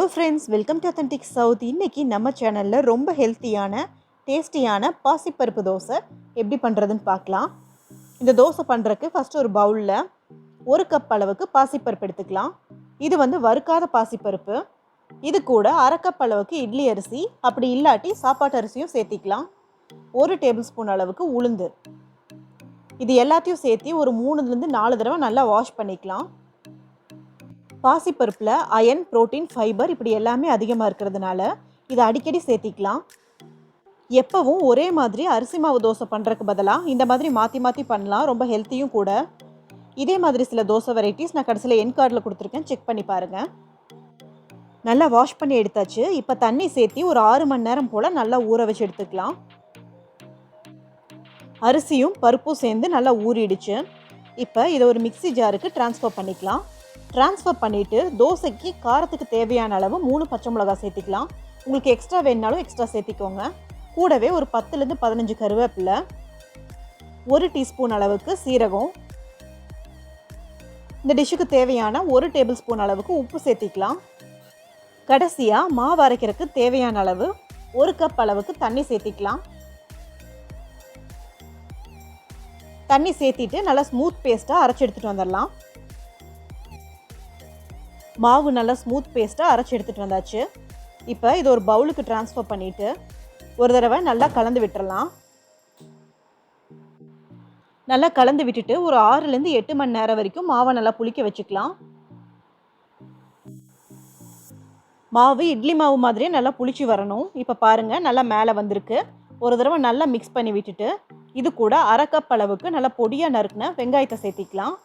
Hello friends, welcome to authentic south. இன்றைக்கி நம்ம சேனலில் ரொம்ப ஹெல்த்தியான டேஸ்டியான பாசிப்பருப்பு தோசை எப்படி பண்ணுறதுன்னு பார்க்கலாம். இந்த தோசை பண்ணுறதுக்கு ஃபஸ்ட்டு ஒரு பவுலில் 1 கப் அளவுக்கு பாசிப்பருப்பு எடுத்துக்கலாம். இது வறுக்காத பாசிப்பருப்பு. இது கூட 1/2 கப் அளவுக்கு இட்லி அரிசி, அப்படி இல்லாட்டி சாப்பாட்டு அரிசியும் சேர்த்திக்கலாம். 1 டேபிள் ஸ்பூன் அளவுக்கு உளுந்து. இது எல்லாத்தையும் சேர்த்து ஒரு 3லேருந்து 4 தடவை நல்லா வாஷ் பண்ணிக்கலாம். பாசிப்பருப்பில் அயன், புரோட்டீன், ஃபைபர் இப்படி எல்லாமே அதிகமாக இருக்கிறதுனால இதை அடிக்கடி சேர்த்திக்கலாம். எப்போவும் ஒரே மாதிரி அரிசி மாவு தோசை பண்ணுறதுக்கு பதிலாக இந்த மாதிரி மாற்றி மாற்றி பண்ணலாம். ரொம்ப ஹெல்த்தியும் கூட. இதே மாதிரி சில தோசை வெரைட்டிஸ் நான் கடைசியில் என் கார்டில் கொடுத்துருக்கேன், செக் பண்ணி பாருங்கள். நல்லா வாஷ் பண்ணி எடுத்தாச்சு. இப்போ தண்ணி சேர்த்தி ஒரு 6 மணி நேரம் போல் நல்லா ஊற வச்சு எடுத்துக்கலாம். அரிசியும் பருப்பும் சேர்ந்து நல்லா ஊறிடுச்சு. இப்போ இதை ஒரு மிக்ஸி ஜாருக்கு ட்ரான்ஸ்ஃபர் பண்ணிக்கலாம். ட்ரான்ஸ்ஃபர் பண்ணிவிட்டு தோசைக்கு காரத்துக்கு தேவையான அளவு 3 பச்சை மிளகாய் சேர்த்திக்கலாம். உங்களுக்கு எக்ஸ்ட்ரா வேணுனாலும் எக்ஸ்ட்ரா சேர்த்திக்கோங்க. கூடவே ஒரு 10லேருந்து 15 கருவேப்பிலை, 1 டீஸ்பூன் அளவுக்கு சீரகம், இந்த டிஷ்ஷுக்கு தேவையான 1 டேபிள் ஸ்பூன் அளவுக்கு உப்பு சேர்த்திக்கலாம். கடைசியாக மாவு அரைக்கிறதுக்கு தேவையான அளவு 1 கப் அளவுக்கு தண்ணி சேர்த்திக்கலாம். தண்ணி சேர்த்திட்டு நல்லா ஸ்மூத் பேஸ்ட்டாக அரைச்சி எடுத்துகிட்டு வந்துடலாம். மாவு நல்லா ஸ்மூத் பேஸ்ட்டாக அரைச்சி எடுத்துகிட்டு வந்தாச்சு. இப்போ இது ஒரு பவுலுக்கு ட்ரான்ஸ்ஃபர் பண்ணிவிட்டு ஒரு தடவை நல்லா கலந்து விட்டுறலாம். நல்லா கலந்து விட்டுட்டு ஒரு 6லேருந்து 8 மணி நேரம் வரைக்கும் மாவை நல்லா புளிக்க வச்சுக்கலாம். மாவு இட்லி மாவு மாதிரியே நல்லா புளிச்சு வரணும். இப்போ பாருங்கள், நல்லா மேலே வந்திருக்கு. ஒரு தடவை நல்லா மிக்ஸ் பண்ணி விட்டுட்டு இது கூட 1/2 கப் அளவுக்கு நல்லா பொடியாக நறுக்கின வெங்காயத்தை சேர்த்திக்கலாம்.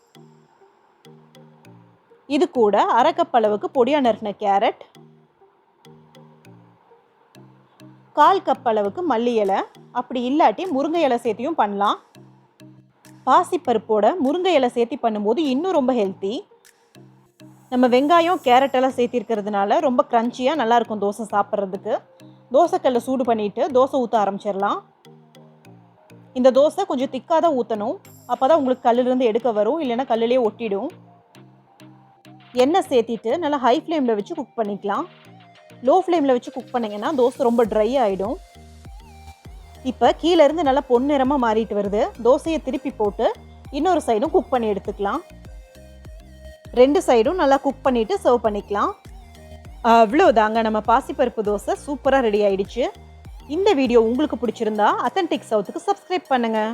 இது கூட 1/2 கப் அளவுக்கு பொடியாக நறுக்கின கேரட், 1/4 கப் அளவுக்கு மல்லி இலை, அப்படி இல்லாட்டி முருங்கை இலை சேர்த்தியும் பண்ணலாம். பாசிப்பருப்போட முருங்கை இலை சேர்த்தி பண்ணும்போது இன்னும் ரொம்ப ஹெல்த்தி. நம்ம வெங்காயம் கேரட் எல்லாம் சேர்த்திருக்கிறதுனால ரொம்ப க்ரன்ச்சியாக நல்லாயிருக்கும் தோசை சாப்பிட்றதுக்கு. தோசைக்கல்லை சூடு பண்ணிவிட்டு தோசை ஊற்ற ஆரம்பிச்சிடலாம். இந்த தோசை கொஞ்சம் திக்காக தான் ஊற்றணும். அப்போ தான் உங்களுக்கு கல்லிலிருந்து எடுக்க வரும், இல்லைன்னா கல்லிலே ஒட்டிடும். எண்ணெய் சேர்த்திட்டு நல்லா ஹை ஃப்ளேமில் வச்சு குக் பண்ணிக்கலாம். லோ ஃப்ளேமில் வச்சு குக் பண்ணிங்கன்னா தோசை ரொம்ப ட்ரை ஆகிடும். இப்போ கீழேருந்து நல்லா பொன்னிறமாக மாறிட்டு வருது. தோசையை திருப்பி போட்டு இன்னொரு சைடும் குக் பண்ணி எடுத்துக்கலாம். 2 சைடும் நல்லா குக் பண்ணிவிட்டு சர்வ் பண்ணிக்கலாம். அவ்வளோதாங்க, நம்ம பாசிப்பருப்பு தோசை சூப்பராக ரெடி ஆகிடுச்சு. இந்த வீடியோ உங்களுக்கு பிடிச்சிருந்தா அத்தன்டிக் சவுத்துக்கு சப்ஸ்கிரைப் பண்ணுங்கள்.